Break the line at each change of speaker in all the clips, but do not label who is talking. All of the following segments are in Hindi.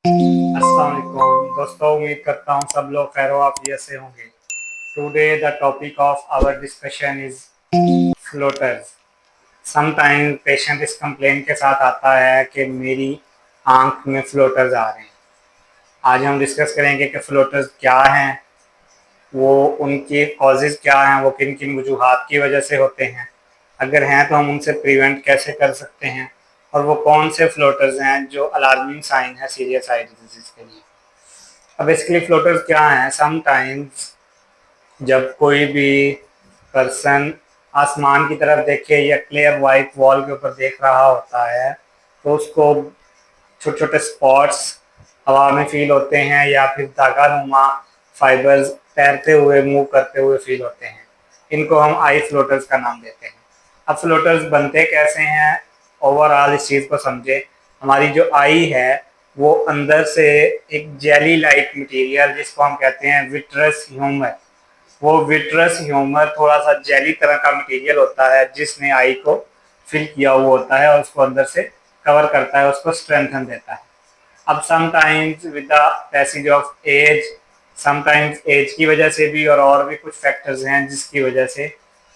अस्सलाम वालेकुम दोस्तों, उम्मीद करता हूँ सब लोग खैर आफियत से होंगे। Today the topic of our discussion is floaters. Sometime patient इस कंप्लेन के साथ आता है कि मेरी आंख में फ्लोटर्स आ रहे हैं। आज हम डिस्कस करेंगे कि फ्लोटर्स क्या हैं, वो उनके कॉजेज़ क्या हैं, वो किन किन वजूहात की वजह से होते हैं, अगर हैं तो हम उनसे प्रिवेंट कैसे कर सकते हैं, और वो कौन से फ्लोटर्स हैं जो अलार्मिंग साइन है सीरियस आई डिजीज़ के लिए। अब बेसिकली फ्लोटर्स क्या हैं? समटाइम्स जब कोई भी पर्सन आसमान की तरफ देखे या क्लियर वाइट वॉल के ऊपर देख रहा होता है तो उसको छोटे छोटे स्पॉट्स हवा में फील होते हैं या फिर धागा नुमा फाइबर्स तैरते हुए मूव करते हुए फील होते हैं। इनको हम आई फ्लोटर्स का नाम देते हैं। अब फ्लोटर्स बनते कैसे हैं, ओवरऑल इस चीज़ को समझे। हमारी जो आई है वो अंदर से एक जेली लाइक मटेरियल जिसको हम कहते हैं विट्रस ह्यूमर, वो विट्रस ह्यूमर थोड़ा सा जेली तरह का मटेरियल होता है जिसने आई को फिल किया हुआ होता है और उसको अंदर से कवर करता है, उसको स्ट्रेंथन देता है। अब sometimes with the passage of age, sometimes age की वजह से भी और भी कुछ फैक्टर्स हैं जिसकी वजह से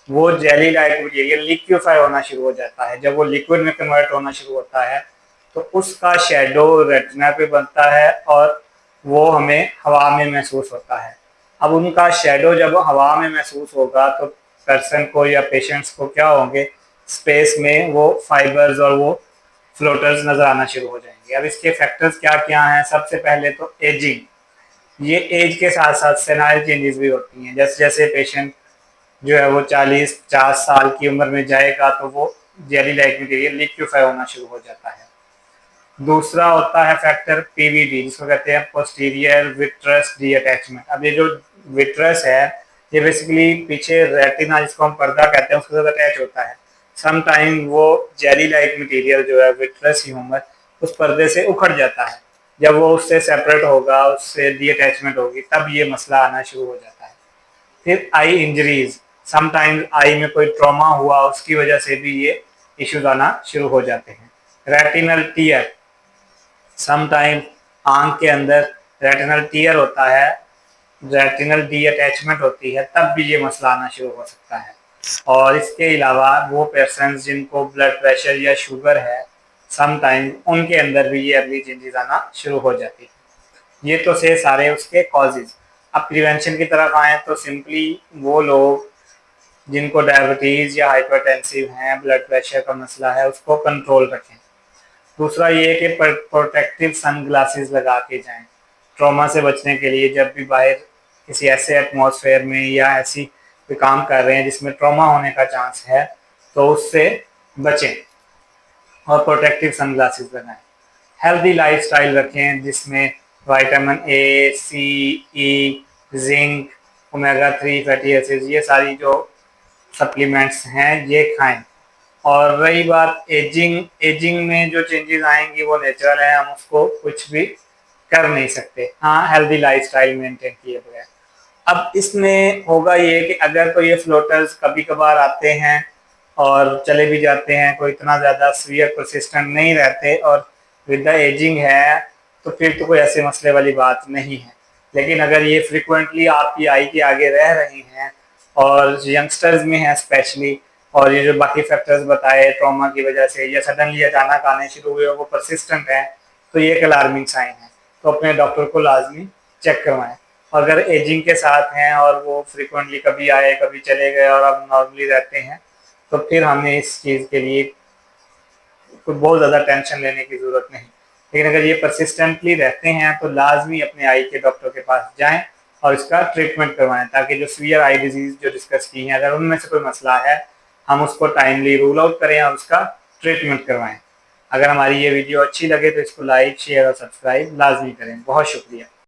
वो जेली लाइक मटेरियल लिक्विफाई होना शुरू हो जाता है। जब वो लिक्विड में कन्वर्ट होना शुरू होता है तो उसका शेडो रेटिना पे बनता है और वो हमें हवा में महसूस होता है। अब उनका शेडो जब हवा में महसूस होगा तो पर्सन को या पेशेंट्स को क्या होंगे, स्पेस में वो फाइबर्स और वो फ्लोटर्स नजर आना शुरू हो जाएंगे। अब इसके फैक्टर्स क्या क्या हैं? सबसे पहले तो एजिंग। ये एज के साथ साथ सेनाइल चेंजेस भी होती हैं। जैसे जैसे पेशेंट जो है वो 40-50 साल की उम्र में जाएगा तो वो जेली लाइक मटेरियल लिक्विफाई होना शुरू हो जाता है। दूसरा होता है फैक्टर पीवीडी, जिसको कहते हैं पोस्टीरियर विट्रस डी अटैचमेंट। अब ये जो विट्रस है ये बेसिकली पीछे रेटिना जिसको हम पर्दा कहते हैं उसके साथ अटैच होता है। समटाइम वो जेली लाइक मटेरियल जो है विट्रस ह्यूमर उस पर्दे से उखड़ जाता है। जब वो उससे सेपरेट होगा, उससे डी अटैचमेंट होगी, तब ये मसला आना शुरू हो जाता है। फिर आई इंजरीज, समटाइम्स आई में कोई ट्रॉमा हुआ उसकी वजह से भी ये इश्यूज आना शुरू हो जाते हैं। रेटिनल टीयर, समटाइम आंख के अंदर रेटिनल टीयर होता है, रेटिनल डी अटैचमेंट होती है, तब भी ये मसला आना शुरू हो सकता है। और इसके अलावा वो पर्सन जिनको ब्लड प्रेशर या शुगर है, समटाइम उनके अंदर भी ये अर्ली चेंजेस आना शुरू हो जाती है। ये तो से सारे उसके कॉजेज। अब प्रिवेंशन की तरफ आए तो सिंपली वो लोग जिनको डायबिटीज़ या हाइपरटेंसिव हैं, ब्लड प्रेशर का मसला है, उसको कंट्रोल रखें। दूसरा ये कि प्रोटेक्टिव सन ग्लासेस लगा के जाएं ट्रॉमा से बचने के लिए। जब भी बाहर किसी ऐसे एटमॉस्फेयर में या ऐसी कोई काम कर रहे हैं जिसमें ट्रॉमा होने का चांस है तो उससे बचें और प्रोटेक्टिव सन ग्लासेस लगाएं। हेल्दी लाइफस्टाइल रखें जिसमें vitamin A, C, E, zinc, omega 3 fatty acids, ये सारी जो सप्लीमेंट्स हैं ये खाएं। और रही बात एजिंग, एजिंग में जो चेंजेस आएंगी वो नेचुरल है, हम उसको कुछ भी कर नहीं सकते, हाँ हेल्दी लाइफस्टाइल मेंटेन किए बगैर। अब इसमें होगा ये कि अगर तो ये फ्लोटर्स कभी कभार आते हैं और चले भी जाते हैं, कोई इतना ज़्यादा सीवियर परसिस्टेंट नहीं रहते और विद द एजिंग है तो फिर तो कोई ऐसे मसले वाली बात नहीं है। लेकिन अगर ये फ्रिक्वेंटली आपकी आई के आगे रह रही हैं और यंगस्टर्स में है स्पेशली, और ये जो बाकी फैक्टर्स बताए ट्रॉमा की वजह से या सडनली अचानक आने शुरू हुए और वो परसिस्टेंट है, तो ये एक अलार्मिंग साइन है। तो अपने डॉक्टर को लाजमी चेक करवाएं। अगर एजिंग के साथ हैं और वो फ्रिक्वेंटली कभी आए कभी चले गए और अब नॉर्मली रहते हैं तो फिर हमें इस चीज़ के लिए कोई बहुत ज़्यादा टेंशन लेने की ज़रूरत नहीं। लेकिन अगर ये परसिस्टेंटली रहते हैं तो लाजमी अपने आई के डॉक्टर के पास जाएं और इसका ट्रीटमेंट करवाएं, ताकि जो सीवियर आई डिजीज़ जो डिस्कस की हैं अगर उनमें से कोई मसला है हम उसको टाइमली रूल आउट करें और उसका ट्रीटमेंट करवाएं। अगर हमारी ये वीडियो अच्छी लगे तो इसको लाइक, शेयर और सब्सक्राइब लाजमी करें। बहुत शुक्रिया।